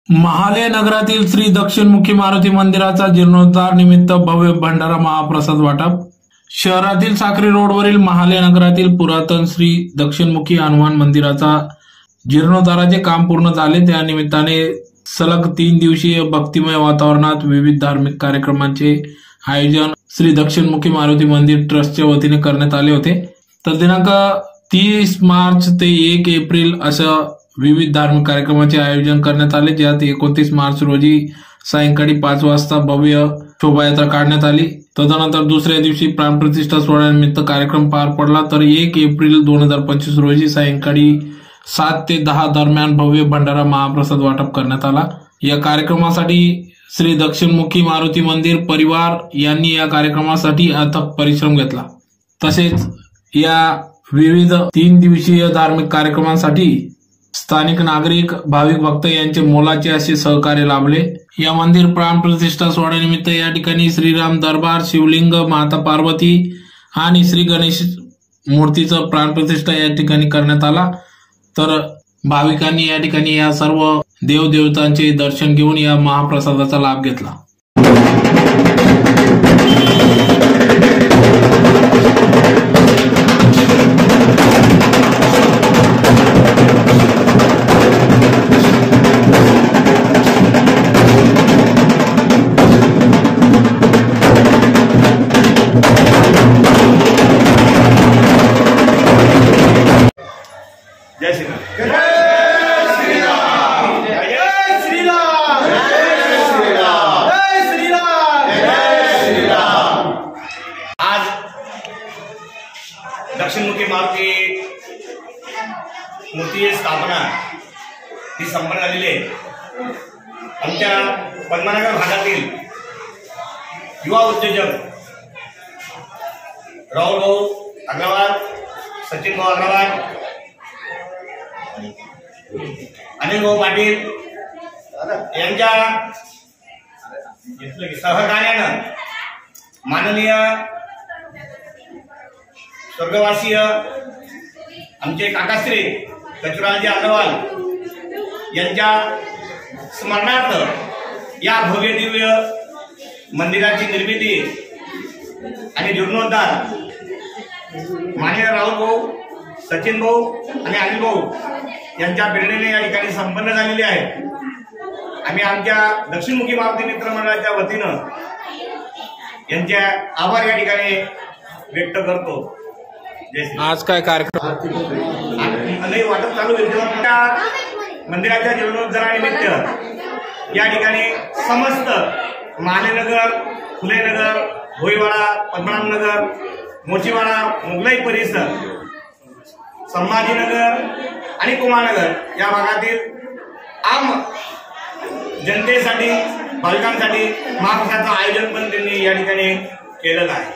महाले नगरातील श्री दक्षिणमुखी मारुती मंदिराचा जीर्णोद्धार निमित्त भव्य भंडारा महाप्रसाद वाटप। शहरातील साक्री रोडवरील महाले नगरातील पुरातन श्री दक्षिणमुखी हनुमान मंदिराचा जीर्णोद्धाराचे काम पूर्ण झाले। त्या निमित्ताने सलग 3 दिवसीय भक्तिमय वातावरणात विविध धार्मिक कार्यक्रमांचे आयोजन श्री दक्षिणमुखी मारुती मंदिर ट्रस्टच्या वतीने करण्यात आले होते। तर दिनांक 30 मार्च ते 1 एप्रिल असं विविध धार्मिक कार्यक्रमाचे आयोजन करण्यात आले, ज्यात 29 मार्च रोजी सायंकाळी 5 वाजता भव्य शोभायात्रा काढण्यात आली। तदनंतर दुसऱ्या दिवशी प्राणप्रतिष्ठा सोहळ्यानिमित्त कार्यक्रम पार पडला। तर 1 एप्रिल 2025 रोजी सायंकाळी 7 ते 10 दरम्यान भव्य भंडारा महाप्रसाद वाटप करण्यात आला। या कार्यक्रमासाठी श्री दक्षिणमुखी मारुती मंदिर परिवार यांनी या कार्यक्रमासाठी अथक परिश्रम घेतला। तसेच या विविध 3 दिवसीय धार्मिक कार्यक्रमांसाठी स्थानिक नागरिक भाविक भक्त यांचे मोलाचे असे सहकार्य लाभले। या मंदिर प्राण प्रतिष्ठा सोहळ्यानिमित्त या ठिकाणी श्रीराम दरबार, शिवलिंग, माता पार्वती आणि श्री गणेश मूर्तीचं प्राण प्रतिष्ठा या ठिकाणी करण्यात आला। तर भाविकांनी या ठिकाणी या सर्व देवदेवतांचे दर्शन घेऊन या महाप्रसादाचा लाभ घेतला। जय श्री राम। जय श्री राम। जय श्री राम। जय श्री राम। जय श्री राम। जय श्री राम। आज दक्षिणमुखी मारुती मूर्ती स्थापना ही संपन्न झालेली आहे। आमच्या पद्मनगर भागातील युवा उद्योजक राहुल भाऊ अग्रवाल, सचिन भाऊ अग्रवाल, अनिल भाऊ पाटील यांच्या सहकार्यानं माननीय स्वर्गवासीय आमचे काकाश्री कचुराजी अग्रवाल यांच्या स्मरणार्थ या भव्य दिव्य मंदिराची निर्मिती आणि जीर्णोद्धार माननीय राहुल भाऊ, सचिन भाऊ आणि अनिल भाऊ यांच्या प्रेरणेने या ठिकाणी संपन्न झालेली आहे। आम्ही आमच्या दक्षिणमुखी मारुती मित्र मंडळाच्या वतीनं यांचे आभार या ठिकाणी व्यक्त करतो। आज काय कार्यक्रम वाटप चालू मंदिराच्या जीर्णोद्धारानिमित्त या ठिकाणी समस्त महालेनगर, फुलेनगर, भोईवाडा, पद्मनाभनगर, मोचीवाडा, मुघलाई परिसर, संभाजीनगर आणि कुमारनगर या भागातील आम जनतेसाठी, भाविकांसाठी महाप्रसादाचं आयोजन पण त्यांनी या ठिकाणी केलेलं आहे।